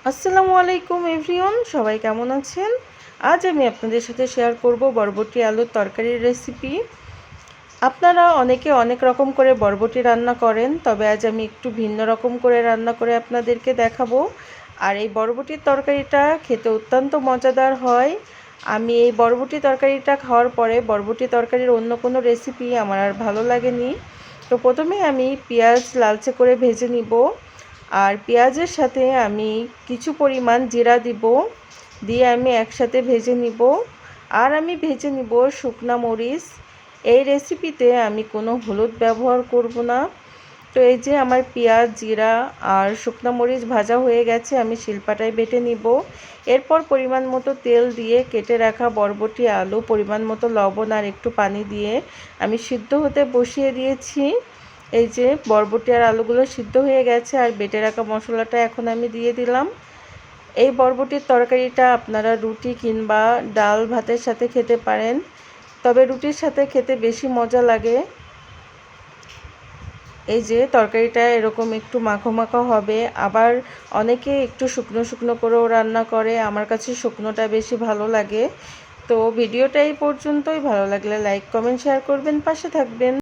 আসসালামু আলাইকুম এভরিওয়ান, সবাই কেমন আছেন? আজ আমি আপনাদের সাথে শেয়ার করব বরবটি আলুর তরকারির রেসিপি। আপনারা অনেকে অনেক রকম করে বরবটি রান্না করেন, তবে আজ আমি একটু ভিন্ন রকম করে রান্না করে আপনাদেরকে দেখাবো। আর এই বরবটির তরকারিটা খেতে অত্যন্ত মজাদার হয়। আমি এই বরবটি তরকারিটা খাওয়ার পরে বরবটি তরকারির অন্য কোনো রেসিপি আমার আর ভালো লাগেনি। তো প্রথমে আমি পেঁয়াজ লালচে করে ভেজে নিব, আর পেঁয়াজের সাথে আমি কিছু পরিমাণ জিরা দিব, দিয়ে আমি একসাথে ভেজে নিব। আর আমি ভেজে নিব শুকনা মরিচ। এই রেসিপিতে আমি কোনো হলুদ ব্যবহার করব না। তো এই যে আমার পেঁয়াজ, জিরা আর শুকনা মরিচ ভাজা হয়ে গেছে, আমি শিলপাটায় বেটে নিব। এরপর পরিমাণ মতো তেল দিয়ে কেটে রাখা বরবটি আলু, পরিমাণ মতো লবণ আর একটু পানি দিয়ে আমি সিদ্ধ হতে বসিয়ে দিয়েছি। এই যে বরবটি আর আলুগুলো সিদ্ধ হয়ে গেছে, আর বেটে রাখা মশলাটা এখন আমি দিয়ে দিলাম। এই বরবটির তরকারিটা আপনারা রুটি কিংবা ডাল ভাতের সাথে খেতে পারেন, তবে রুটির সাথে খেতে বেশি মজা লাগে। এই যে তরকারিটা এরকম একটু মাখো মাখো হবে, আবার অনেকে একটু শুকনো শুকনো করেও রান্না করে। আমার কাছে শুকনোটা বেশি ভালো লাগে। তো ভিডিওটা এই পর্যন্তই। ভালো লাগলে লাইক, কমেন্ট, শেয়ার করবেন, পাশে থাকবেন।